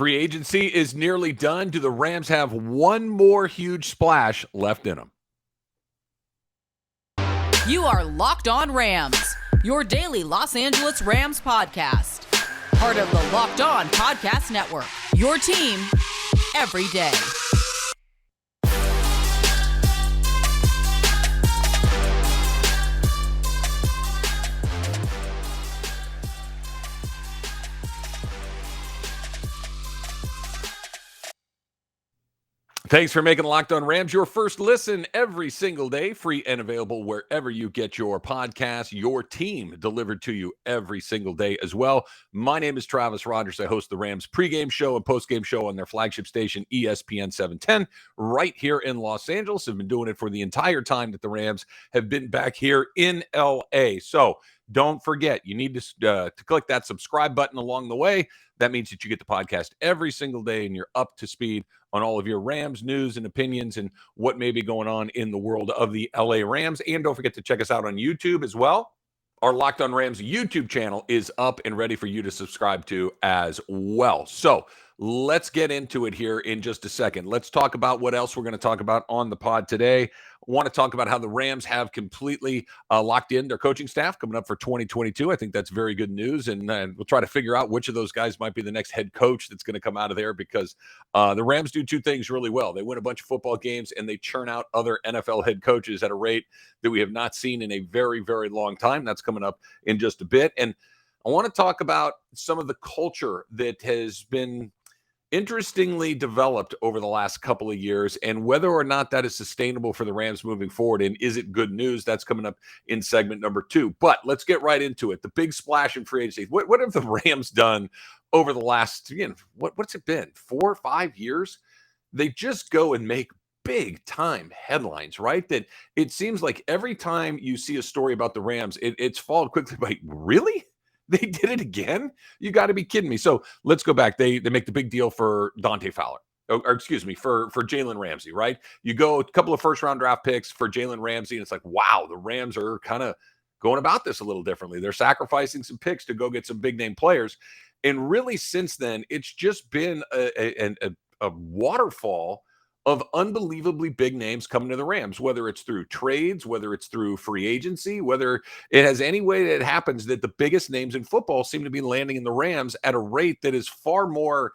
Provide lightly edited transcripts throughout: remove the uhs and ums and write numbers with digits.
Free agency is nearly done. Do the Rams have one more huge splash left in them? You are Locked On Rams, your daily Los Angeles Rams podcast. Part of the Locked On Podcast Network, your team every day. Thanks for making Locked On Rams your first listen every single day, free and available wherever you get your podcasts, your team delivered to you every single day as well. My name is Travis Rogers. I host the Rams pregame show and postgame show on their flagship station, ESPN 710, right here in Los Angeles. I've been doing it for the entire time that the Rams have been back here in LA. So don't forget, you need to click that subscribe button along the way. That means that you get the podcast every single day and you're up to speed on all of your Rams news and opinions and what may be going on in the world of the LA Rams. And don't forget to check us out on YouTube as well. Our Locked On Rams YouTube channel is up and ready for you to subscribe to as well. So let's get into it here in just a second. Let's talk about what else we're going to talk about on the pod today. I want to talk about how the Rams have completely locked in their coaching staff coming up for 2022. I think that's very good news, and we'll try to figure out which of those guys might be the next head coach that's going to come out of there, because the Rams do two things really well. They win a bunch of football games, and they churn out other NFL head coaches at a rate that we have not seen in a very, very long time. That's coming up in just a bit. And I want to talk about some of the culture that has been interestingly developed over the last couple of years and whether or not that is sustainable for the Rams moving forward. And is it good news? That's coming up in segment number 2. But let's get right into it. The big splash in free agency. What have the Rams done over the last, what's it been, 4 or 5 years? They just go and make big time headlines, right? That it seems like every time you see a story about the Rams, it's followed quickly by, really? They did it again? You got to be kidding me. So let's go back. They make the big deal for Dante Fowler. Or excuse me, for Jalen Ramsey, right? You go a couple of first-round draft picks for Jalen Ramsey, and it's like, wow, the Rams are kind of going about this a little differently. They're sacrificing some picks to go get some big-name players. And really, since then, it's just been a waterfall of unbelievably big names coming to the Rams, whether it's through trades, whether it's through free agency, whether it has any way that it happens, that the biggest names in football seem to be landing in the Rams at a rate that is far more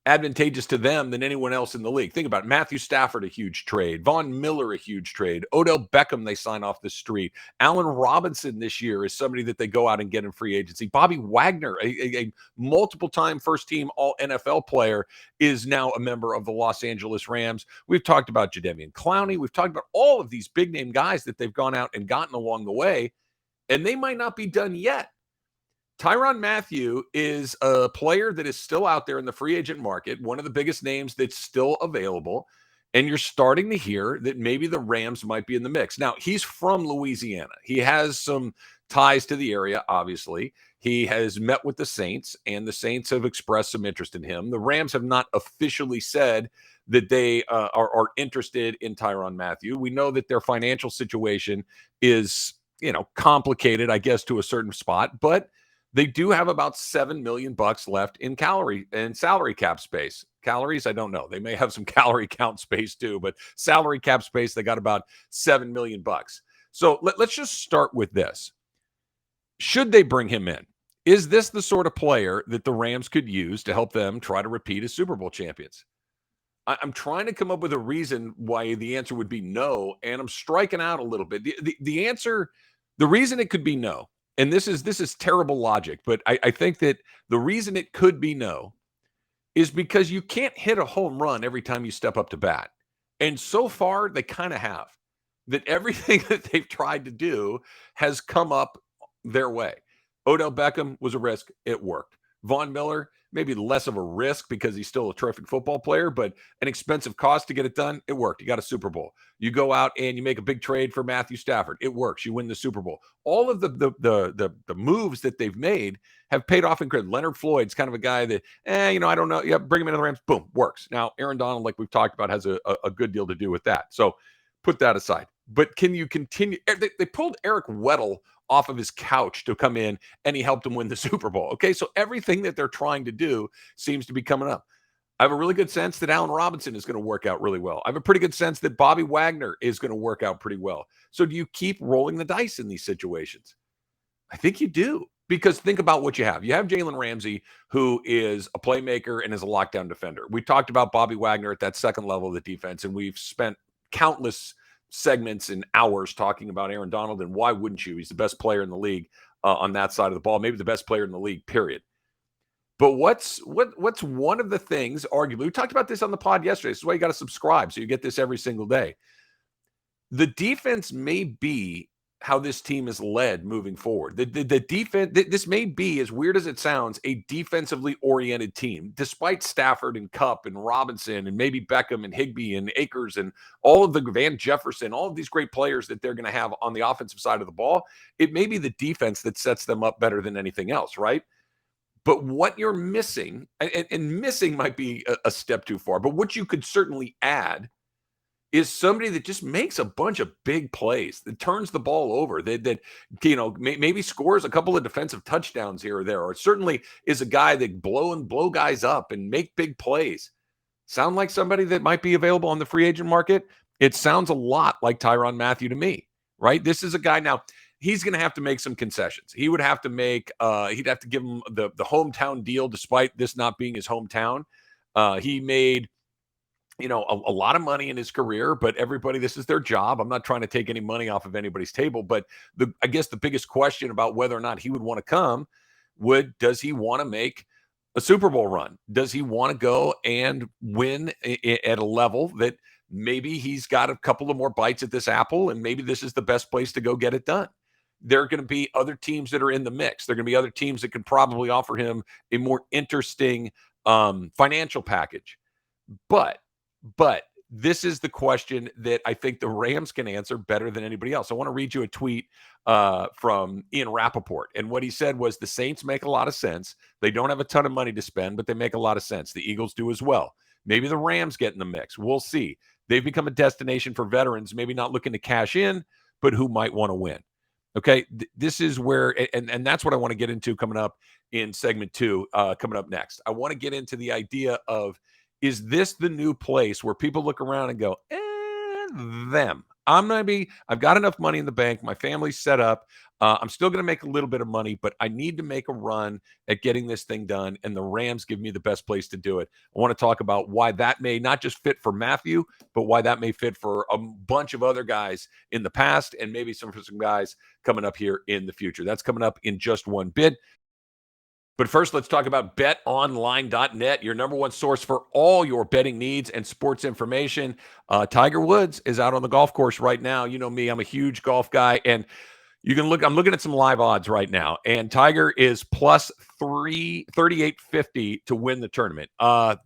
advantageous to them than anyone else in the league. Think about it. Matthew Stafford, a huge trade. Von Miller, a huge trade. Odell Beckham, they sign off the street. Allen Robinson this year is somebody that they go out and get in free agency. Bobby Wagner, a multiple-time first-team All-NFL player, is now a member of the Los Angeles Rams. We've talked about Jadeveon Clowney. We've talked about all of these big-name guys that they've gone out and gotten along the way, and they might not be done yet. Tyrann Mathieu is a player that is still out there in the free agent market, one of the biggest names that's still available, and you're starting to hear that maybe the Rams might be in the mix. Now, he's from Louisiana. He has some ties to the area, obviously. He has met with the Saints, and the Saints have expressed some interest in him. The Rams have not officially said that they are interested in Tyrann Mathieu. We know that their financial situation is, complicated, I guess, to a certain spot, but they do have about $7 million left in salary cap space. Calories, I don't know. They may have some calorie count space too, but salary cap space, they got about $7 million. So let's just start with this. Should they bring him in? Is this the sort of player that the Rams could use to help them try to repeat as Super Bowl champions? I'm trying to come up with a reason why the answer would be no, and I'm striking out a little bit. The answer, the reason it could be no, and this is terrible logic, but I think that the reason it could be no is because you can't hit a home run every time you step up to bat. And so far, they kind of have. That everything that they've tried to do has come up their way. Odell Beckham was a risk. It worked. Von Miller, maybe less of a risk because he's still a terrific football player, but an expensive cost to get it done. It worked. You got a Super Bowl. You go out and you make a big trade for Matthew Stafford. It works. You win the Super Bowl. All of the moves that they've made have paid off incredibly. Leonard Floyd's kind of a guy that, I don't know. Yeah, bring him into the Rams. Boom, works. Now, Aaron Donald, like we've talked about, has a good deal to do with that. So put that aside. But can you continue? They pulled Eric Weddle off of his couch to come in and he helped him win the Super Bowl. Okay, so everything that they're trying to do seems to be coming up. I have a really good sense that Allen Robinson is going to work out really well. I have a pretty good sense that Bobby Wagner is going to work out pretty well. So do you keep rolling the dice in these situations? I think you do, because think about what you have. You have Jalen Ramsey, who is a playmaker and is a lockdown defender. We talked about Bobby Wagner at that second level of the defense, and we've spent countless segments and hours talking about Aaron Donald, and why wouldn't you? He's the best player in the league on that side of the ball, maybe the best player in the league, period. But what's one of the things, arguably, we talked about this on the pod yesterday. This is why you got to subscribe, so you get this every single day. The defense may be how this team is led moving forward. The defense, this may be, as weird as it sounds, a defensively oriented team, despite Stafford and Kupp and Robinson and maybe Beckham and Higbee and Akers and all of the Van Jefferson, all of these great players that they're going to have on the offensive side of the ball. It may be the defense that sets them up better than anything else, right? But what you're missing, and missing might be a step too far, but what you could certainly add is somebody that just makes a bunch of big plays, that turns the ball over, that maybe scores a couple of defensive touchdowns here or there, or certainly is a guy that blow guys up and make big plays. Sound like somebody that might be available on the free agent market? It sounds a lot like Tyrann Mathieu to me, right? This is a guy now. He's going to have to make some concessions. He would have to make, he'd have to give him the hometown deal, despite this not being his hometown. He made, a lot of money in his career, but everybody, this is their job. I'm not trying to take any money off of anybody's table, but I guess the biggest question about whether or not he would want to come does he want to make a Super Bowl run? Does he want to go and win at a level that maybe he's got a couple of more bites at this apple, and maybe this is the best place to go get it done? There are going to be other teams that are in the mix. There are going to be other teams that can probably offer him a more interesting financial package. But this is the question that I think the Rams can answer better than anybody else. I want to read you a tweet from Ian Rappaport. And what he said was, the Saints make a lot of sense. They don't have a ton of money to spend, but they make a lot of sense. The Eagles do as well. Maybe the Rams get in the mix. We'll see. They've become a destination for veterans, maybe not looking to cash in, but who might want to win. Okay, this is where, and that's what I want to get into coming up in segment 2, coming up next. I want to get into the idea of, is this the new place where people look around and go, them? I've got enough money in the bank. My family's set up. I'm still going to make a little bit of money, but I need to make a run at getting this thing done. And the Rams give me the best place to do it. I want to talk about why that may not just fit for Mathieu, but why that may fit for a bunch of other guys in the past, and maybe for some guys coming up here in the future. That's coming up in just one bit. But first, let's talk about BetOnline.net, your number one source for all your betting needs and sports information. Tiger Woods is out on the golf course right now. You know me, I'm a huge golf guy, and you can look. I'm looking at some live odds right now, and Tiger is plus 3850 to win the tournament. I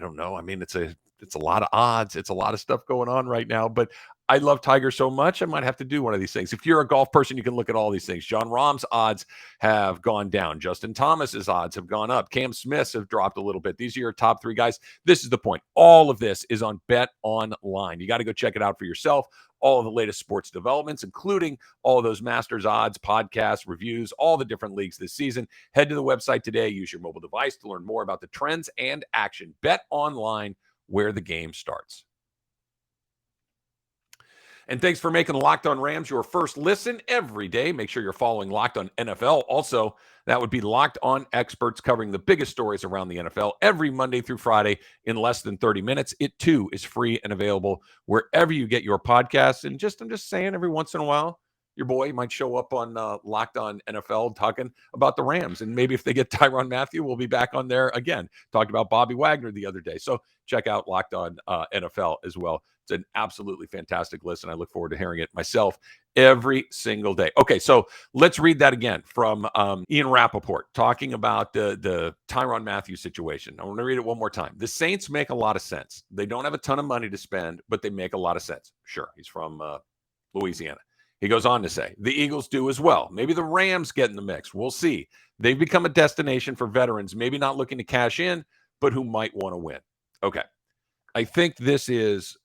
don't know. I mean, it's a lot of odds. It's a lot of stuff going on right now, but I love Tiger so much, I might have to do one of these things. If you're a golf person, you can look at all these things. Jon Rahm's odds have gone down. Justin Thomas's odds have gone up. Cam Smith's have dropped a little bit. These are your top 3 guys. This is the point. All of this is on BetOnline. You got to go check it out for yourself. All of the latest sports developments, including all of those Masters odds, podcasts, reviews, all the different leagues this season. Head to the website today. Use your mobile device to learn more about the trends and action. BetOnline, where the game starts. And thanks for making Locked On Rams your first listen every day. Make sure you're following Locked On NFL. Also, that would be Locked On Experts, covering the biggest stories around the NFL every Monday through Friday in less than 30 minutes. It, too, is free and available wherever you get your podcasts. And I'm just saying, every once in a while, your boy might show up on Locked On NFL talking about the Rams. And maybe if they get Tyrann Mathieu, we'll be back on there again. Talked about Bobby Wagner the other day. So check out Locked On NFL as well. It's an absolutely fantastic list, and I look forward to hearing it myself every single day. Okay, so let's read that again from Ian Rappaport talking about the Tyrann Mathieu situation. I want to read it one more time. The Saints make a lot of sense. They don't have a ton of money to spend, but they make a lot of sense. Sure, he's from Louisiana. He goes on to say, the Eagles do as well. Maybe the Rams get in the mix. We'll see. They've become a destination for veterans, maybe not looking to cash in, but who might want to win. Okay, I think this is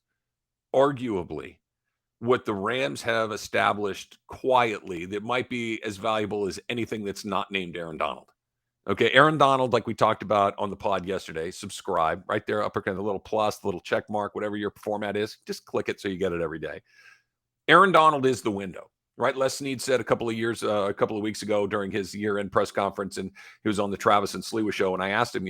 arguably what the Rams have established quietly that might be as valuable as anything that's not named Aaron Donald. Okay, Aaron Donald, like we talked about on the pod yesterday, subscribe right there, upper kind of the little plus, the little check mark, whatever your format is, just click it so you get it every day. Aaron Donald is the window, right? Les Snead said a couple of weeks ago during his year-end press conference, and he was on the Travis and Sliwa show, and I asked him,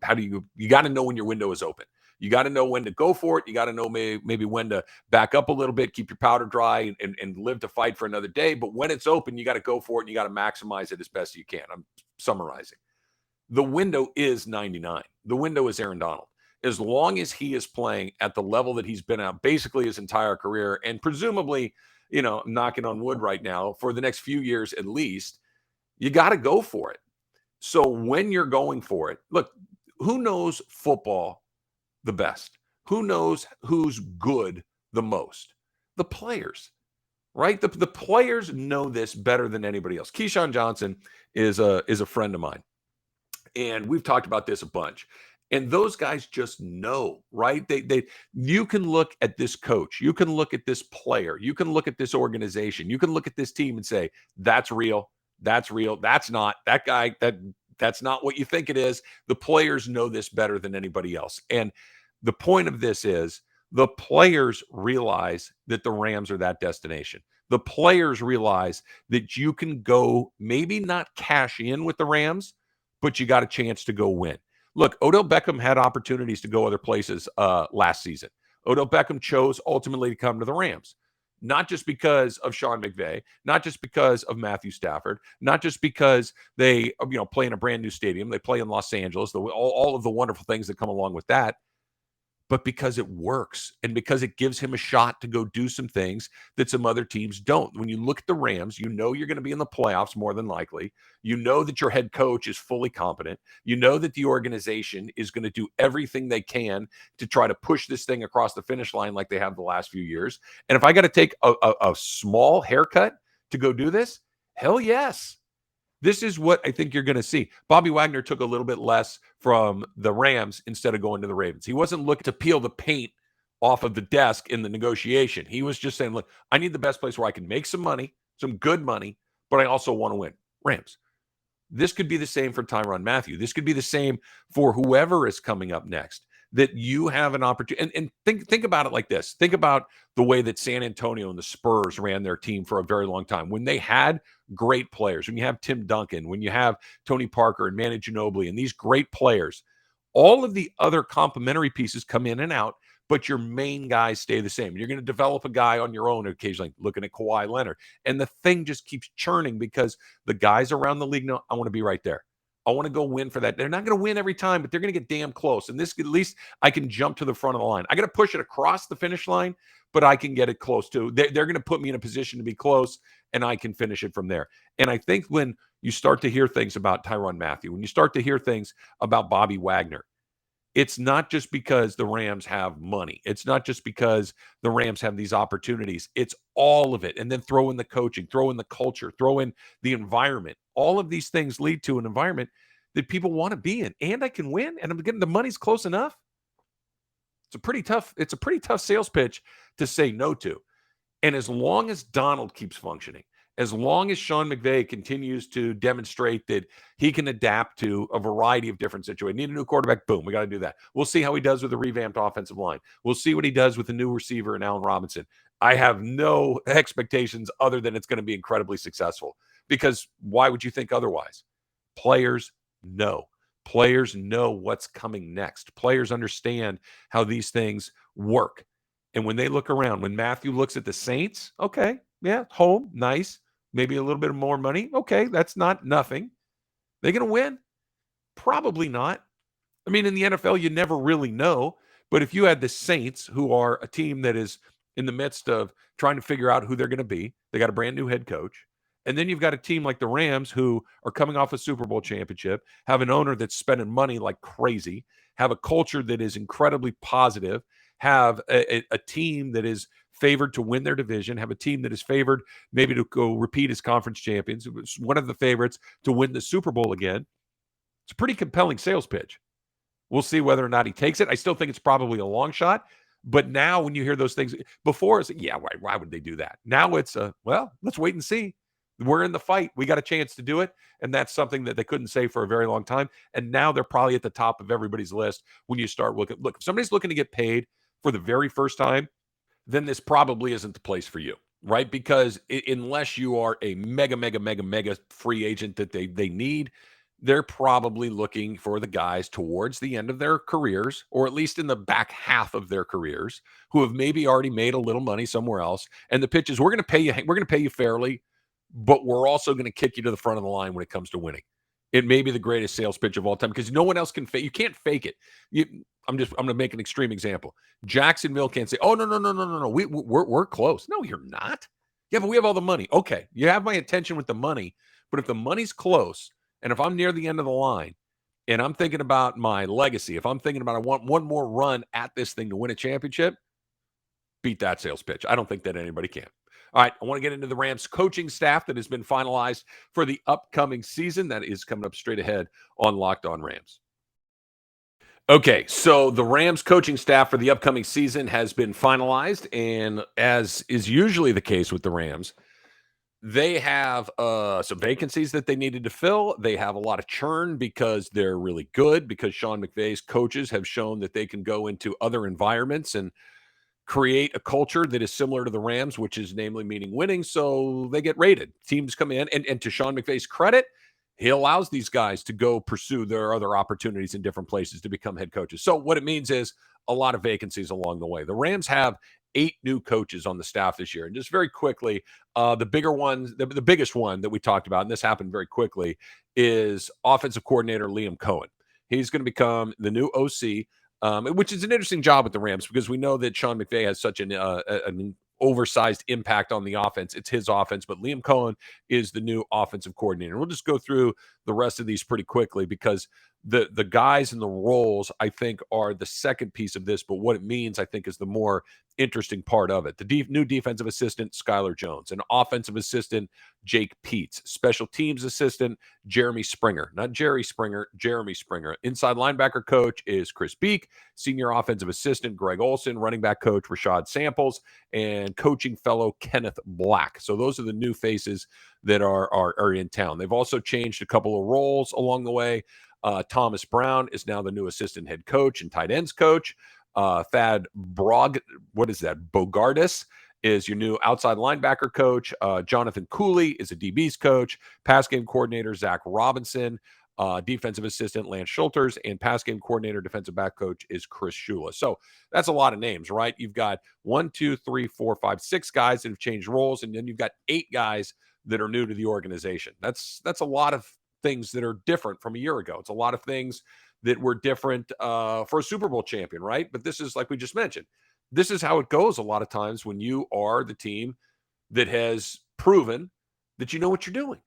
how do you got to know when your window is open. You got to know when to go for it. You got to know maybe when to back up a little bit, keep your powder dry, and live to fight for another day. But when it's open, you got to go for it, and you got to maximize it as best you can. I'm summarizing. The window is 99. The window is Aaron Donald. As long as he is playing at the level that he's been at basically his entire career, and presumably, knocking on wood right now, for the next few years at least, you got to go for it. So when you're going for it, look, who knows football the best? Who knows who's good the most? The players, right? The players know this better than anybody else. Keyshawn Johnson is a friend of mine, and we've talked about this a bunch. And those guys just know, right? You can look at this coach, you can look at this player, you can look at this organization, you can look at this team and say, that's real, that's real, that's not, that guy, that's not what you think it is. The players know this better than anybody else. And the point of this is the players realize that the Rams are that destination. The players realize that you can go, maybe not cash in with the Rams, but you got a chance to go win. Look, Odell Beckham had opportunities to go other places last season. Odell Beckham chose ultimately to come to the Rams, not just because of Sean McVay, not just because of Matthew Stafford, not just because they play in a brand new stadium. They play in Los Angeles, all of the wonderful things that come along with that, but because it works and because it gives him a shot to go do some things that some other teams don't. When you look at the Rams, you know you're going to be in the playoffs more than likely. You know that your head coach is fully competent. You know that the organization is going to do everything they can to try to push this thing across the finish line like they have the last few years. And if I got to take a small haircut to go do this, hell yes. This is what I think you're going to see. Bobby Wagner took a little bit less from the Rams instead of going to the Ravens. He wasn't looking to peel the paint off of the desk in the negotiation. He was just saying, look, I need the best place where I can make some money, some good money, but I also want to win. Rams. This could be the same for Tyrann Mathieu. This could be the same for whoever is coming up next, that you have an opportunity. And think about it like this. Think about the way that San Antonio and the Spurs ran their team for a very long time. When they had great players, when you have Tim Duncan, when you have Tony Parker and Manu Ginobili and these great players, all of the other complementary pieces come in and out, but your main guys stay the same. You're going to develop a guy on your own occasionally, looking at Kawhi Leonard. And the thing just keeps churning because the guys around the league know, I want to be right there. I want to go win for that. They're not going to win every time, but they're going to get damn close. And this, at least I can jump to the front of the line. I got to push it across the finish line, but I can get it close too. They're going to put me in a position to be close, and I can finish it from there. And I think when you start to hear things about Tyrann Mathieu, when you start to hear things about Bobby Wagner, it's not just because the Rams have money. It's not just because the Rams have these opportunities. It's all of it. And then throw in the coaching, throw in the culture, throw in the environment. All of these things lead to an environment that people want to be in. And I can win, and I'm getting the money's close enough. It's a pretty tough sales pitch to say no to. And as long as Donald keeps functioning, as long as Sean McVay continues to demonstrate that he can adapt to a variety of different situations, need a new quarterback, boom, we got to do that. We'll see how he does with the revamped offensive line. We'll see what he does with the new receiver and Allen Robinson. I have no expectations other than it's going to be incredibly successful, because why would you think otherwise? Players know. Players know what's coming next. Players understand how these things work. And when they look around, when Matthew looks at the Saints, okay, yeah, home, nice. Maybe a little bit more money. Okay, that's not nothing. They going to win? Probably not. I mean, in the NFL, you never really know. But if you had the Saints, who are a team that is in the midst of trying to figure out who they're going to be, they got a brand new head coach. And then you've got a team like the Rams, who are coming off a Super Bowl championship, have an owner that's spending money like crazy, have a culture that is incredibly positive, have a team that is favored to win their division, have a team that is favored maybe to go repeat as conference champions. It was one of the favorites to win the Super Bowl again. It's a pretty compelling sales pitch. We'll see whether or not he takes it. I still think it's probably a long shot, But now when you hear those things, before it's, yeah, why would they do that? Now it's, well, let's wait and see. We're in the fight. We got a chance to do it. And that's something that they couldn't say for a very long time. And now they're probably at the top of everybody's list when you start looking. Look, if somebody's looking to get paid for the very first time, then this probably isn't the place for you, right? Because unless you are a mega, mega, mega, mega free agent that they need, they're probably looking for the guys towards the end of their careers, or at least in the back half of their careers, who have maybe already made a little money somewhere else. And the pitch is, we're going to pay you fairly, but we're also going to kick you to the front of the line when it comes to winning. It may be the greatest sales pitch of all time because no one else can fake. You can't fake it. I'm going to make an extreme example. Jacksonville can't say, "Oh no, we're close." No, you're not. Yeah, but we have all the money. Okay, you have my attention with the money, but if the money's close, and if I'm near the end of the line, and I'm thinking about my legacy, if I'm thinking about I want one more run at this thing to win a championship, beat that sales pitch. I don't think that anybody can. All right, I want to get into the Rams coaching staff that has been finalized for the upcoming season. That is coming up straight ahead on Locked On Rams. Okay, so the Rams coaching staff for the upcoming season has been finalized, and as is usually the case with the Rams, they have some vacancies that they needed to fill. They have a lot of churn because they're really good, because Sean McVay's coaches have shown that they can go into other environments and create a culture that is similar to the Rams, which is namely meaning winning. So they get rated. Teams come in, and to Sean McVay's credit, he allows these guys to go pursue their other opportunities in different places to become head coaches. So what it means is a lot of vacancies along the way. The Rams have 8 new coaches on the staff this year. And just very quickly, the bigger ones, the biggest one that we talked about, and this happened very quickly, is offensive coordinator Liam Cohen. He's going to become the new OC. Which is an interesting job with the Rams because we know that Sean McVay has such an oversized impact on the offense. It's his offense, but Liam Cohen is the new offensive coordinator. We'll just go through the rest of these pretty quickly because the guys and the roles, I think, are the second piece of this, but what it means, I think, is the more interesting part of it. The new defensive assistant, Skylar Jones, an offensive assistant, Jake Peets, special teams assistant, Jeremy Springer, not Jerry Springer, Jeremy Springer. Inside linebacker coach is Chris Beek, senior offensive assistant, Greg Olson, running back coach, Rashad Samples, and coaching fellow, Kenneth Black. So those are the new faces that are in town. They've also changed a couple of roles along the way. Thomas Brown is now the new assistant head coach and tight ends coach. Thad Bogardus is your new outside linebacker coach. Jonathan Cooley is a DB's coach. Pass game coordinator, Zach Robinson. Defensive assistant, Lance Schulters. And pass game coordinator, defensive back coach is Chris Shula. So that's a lot of names, right? You've got 1, 2, 3, 4, 5, 6 guys that have changed roles. And then you've got 8 guys that are new to the organization. That's a lot of things that are different from a year ago. It's a lot of things that were different for a Super Bowl champion, right? But this is, like we just mentioned, this is how it goes a lot of times when you are the team that has proven that you know what you're doing.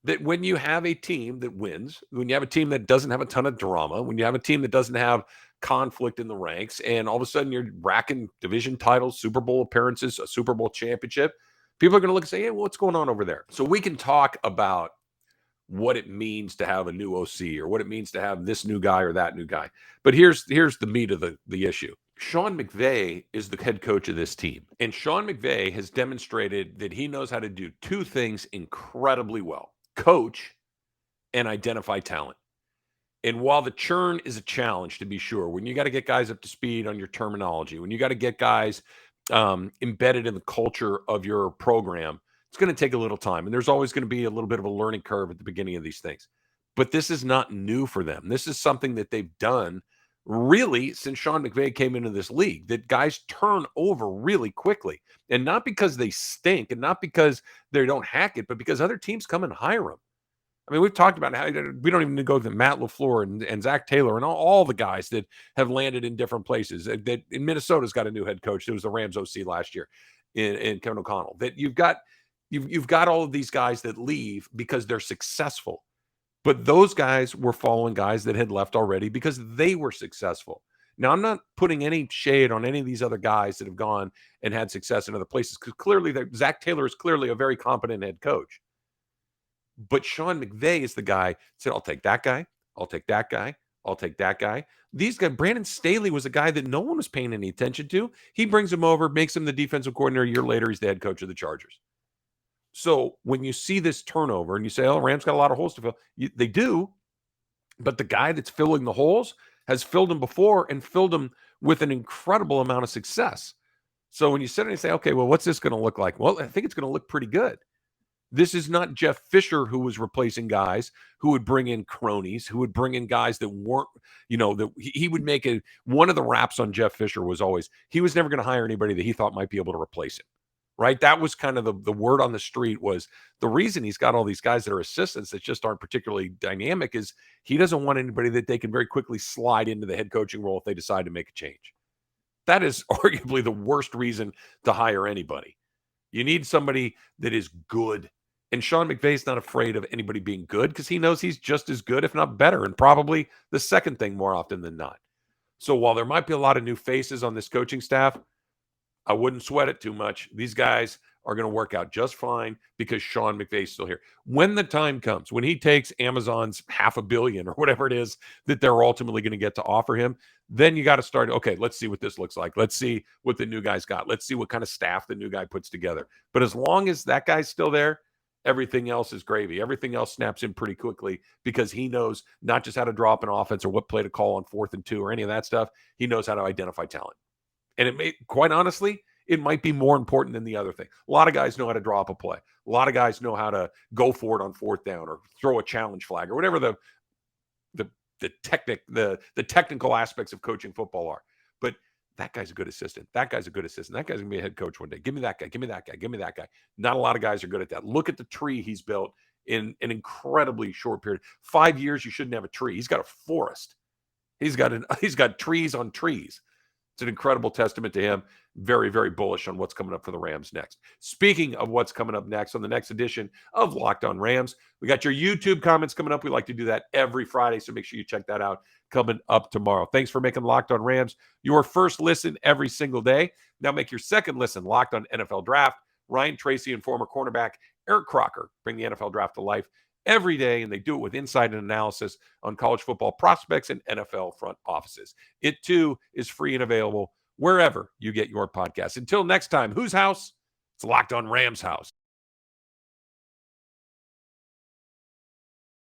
That when you have a team that wins, when you have a team that doesn't have a ton of drama, when you have a team that doesn't have conflict in the ranks, and all of a sudden you're racking division titles, Super Bowl appearances, a Super Bowl championship, people are going to look and say, hey, what's going on over there? So we can talk about what it means to have a new OC or what it means to have this new guy or that new guy. But here's the meat of the issue. Sean McVay is the head coach of this team. And Sean McVay has demonstrated that he knows how to do 2 things incredibly well: coach and identify talent. And while the churn is a challenge, to be sure, when you got to get guys up to speed on your terminology, when you got to get guys embedded in the culture of your program, it's going to take a little time. And there's always going to be a little bit of a learning curve at the beginning of these things. But this is not new for them. This is something that they've done really since Sean McVay came into this league, that guys turn over really quickly. And not because they stink and not because they don't hack it, but because other teams come and hire them. I mean, we've talked about how we don't even go to Matt LaFleur and Zach Taylor and all the guys that have landed in different places. That in Minnesota's got a new head coach. It was the Rams OC last year in Kevin O'Connell. That you've got all of these guys that leave because they're successful. But those guys were following guys that had left already because they were successful. Now, I'm not putting any shade on any of these other guys that have gone and had success in other places, because clearly Zach Taylor is clearly a very competent head coach. But Sean McVay is the guy that said, I'll take that guy. I'll take that guy. I'll take that guy. These guys, Brandon Staley was a guy that no one was paying any attention to. He brings him over, makes him the defensive coordinator. A year later, he's the head coach of the Chargers. So when you see this turnover and you say, oh, Rams got a lot of holes to fill, they do. But the guy that's filling the holes has filled them before and filled them with an incredible amount of success. So when you sit and say, okay, well, what's this going to look like? Well, I think it's going to look pretty good. This is not Jeff Fisher who was replacing guys who would bring in cronies, who would bring in guys that weren't, that he would make one of the raps on Jeff Fisher was always, he was never going to hire anybody that he thought might be able to replace him. Right? That was kind of the word on the street was the reason he's got all these guys that are assistants that just aren't particularly dynamic is he doesn't want anybody that they can very quickly slide into the head coaching role if they decide to make a change. That is arguably the worst reason to hire anybody. You need somebody that is good. And Sean McVay's not afraid of anybody being good because he knows he's just as good, if not better, and probably the second thing more often than not. So while there might be a lot of new faces on this coaching staff, I wouldn't sweat it too much. These guys are going to work out just fine because Sean McVay's still here. When the time comes, when he takes Amazon's $500 million or whatever it is that they're ultimately going to get to offer him, then you got to start, okay, let's see what this looks like. Let's see what the new guy's got. Let's see what kind of staff the new guy puts together. But as long as that guy's still there, everything else is gravy. Everything else snaps in pretty quickly because he knows not just how to draw up an offense or what play to call on 4th and 2 or any of that stuff. He knows how to identify talent. And it may, quite honestly, it might be more important than the other thing. A lot of guys know how to draw up a play. A lot of guys know how to go for it on 4th down or throw a challenge flag or whatever the technical aspects of coaching football are. But that guy's a good assistant. That guy's a good assistant. That guy's going to be a head coach one day. Give me that guy. Give me that guy. Give me that guy. Not a lot of guys are good at that. Look at the tree he's built in an incredibly short period. 5 years, you shouldn't have a tree. He's got a forest. He's got trees on trees. It's an incredible testament to him. Very, very bullish on what's coming up for the Rams next. Speaking of what's coming up next on the next edition of Locked On Rams, we got your YouTube comments coming up. We like to do that every Friday, so make sure you check that out coming up tomorrow. Thanks for making Locked On Rams your first listen every single day. Now make your second listen Locked On NFL Draft. Ryan Tracy and former cornerback Eric Crocker bring the NFL Draft to life every day, and they do it with insight and analysis on college football prospects and NFL front offices. It, too, is free and available wherever you get your podcasts. Until next time, whose house? It's Locked On Rams house.